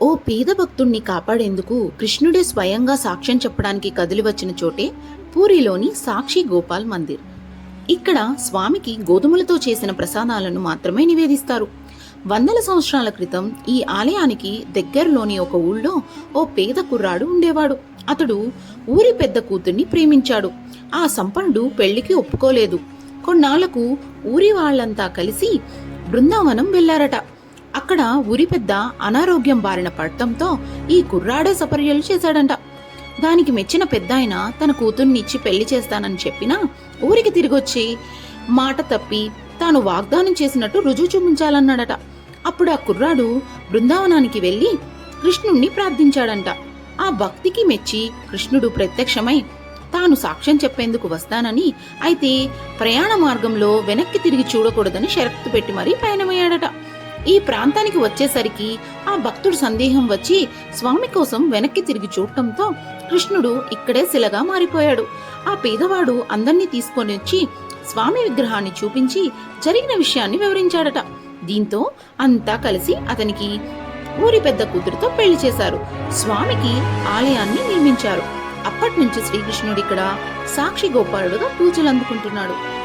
ఓ పేద భక్తుణ్ణి కాపాడేందుకు కృష్ణుడే స్వయంగా సాక్ష్యం చెప్పడానికి కదిలి వచ్చిన చోటే పూరిలోని సాక్షి గోపాల్ మందిర్. ఇక్కడ స్వామికి గోధుమలతో చేసిన ప్రసాదాలను మాత్రమే నివేదిస్తారు. వందల సంవత్సరాల క్రితం ఈ ఆలయానికి దగ్గరలోని ఒక ఊళ్ళో ఓ పేద కుర్రాడు ఉండేవాడు. అతడు ఊరి పెద్ద కూతుర్ని ప్రేమించాడు. ఆ సంపన్నుడు పెళ్లికి ఒప్పుకోలేదు. కొన్నాళ్లకు ఊరి వాళ్లంతా కలిసి బృందావనం వెళ్లారట. అక్కడ ఊరి పెద్ద అనారోగ్యం బారిన పడటంతో ఈ కుర్రాడే సపర్యలు చేశాడంట. దానికి మెచ్చిన పెద్దాయన తన కూతుర్నిచ్చి పెళ్లి చేస్తానని చెప్పినా ఊరికి తిరిగొచ్చి మాట తప్పి తాను వాగ్దానం చేసినట్టు రుజువు చూపించాలన్నాడట. అప్పుడు ఆ కుర్రాడు బృందావనానికి వెళ్లి కృష్ణుణ్ణి ప్రార్థించాడంట. ఆ భక్తికి మెచ్చి కృష్ణుడు ప్రత్యక్షమై తాను సాక్ష్యం చెప్పేందుకు వస్తానని, అయితే ప్రయాణ మార్గంలో వెనక్కి తిరిగి చూడకూడదని షరతు పెట్టి మరీ పయనమయ్యాడట. ఈ ప్రాంతానికి వచ్చేసరికి ఆ భక్తుడు సందేహం వచ్చి స్వామి కోసం వెనక్కి తిరిగి చూడటంతో కృష్ణుడు ఇక్కడే శిలగా మారిపోయాడు. ఆ పేదవాడు అందర్నీ తీసుకొని వచ్చి స్వామి విగ్రహాన్ని చూపించి జరిగిన విషయాన్ని వివరించాడట. దీంతో అంతా కలిసి అతనికి ఊరి పెద్ద కూతురుతో పెళ్లి చేశారు. స్వామికి ఆలయాన్ని నిర్మించారు. అప్పటి నుంచి శ్రీకృష్ణుడు ఇక్కడ సాక్షి గోపాలుడుగా పూజలు అందుకుంటున్నాడు.